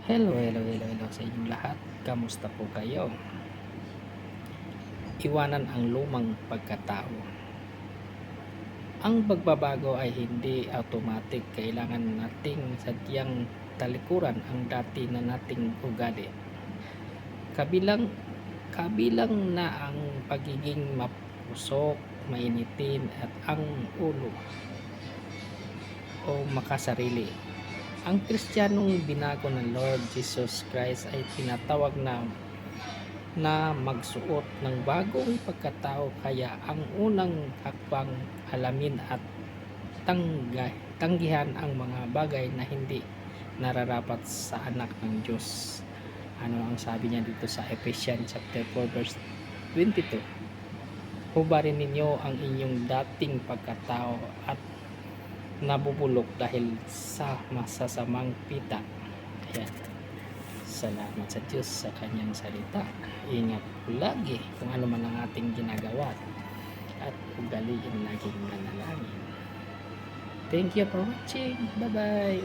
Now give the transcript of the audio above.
Hello sa inyong lahat. Kamusta po kayo? Iwanan ang lumang pagkatao. Ang pagbabago ay hindi automatic. Kailangan nating sadyang talikuran ang dati na nating ugali. Kabilang na ang pagiging mapusok, mainitin at ang ulo o makasarili. Ang Kristiyanong binago ng Lord Jesus Christ ay tinatawag na magsuot ng bagong pagkatao, kaya ang unang hakbang alamin at tanggihan ang mga bagay na hindi nararapat sa anak ng Diyos. Ano ang sabi niya dito sa Ephesians chapter 4 verse 22? Hubarin ninyo ang inyong dating pagkatao at nabubulok dahil sa masasamang pita. Ayan. Salamat sa Diyos sa kanyang salita. Ingat lagi kung ano man ang ating ginagawa at ugaliin laging manalangin. Thank you for watching. Bye bye.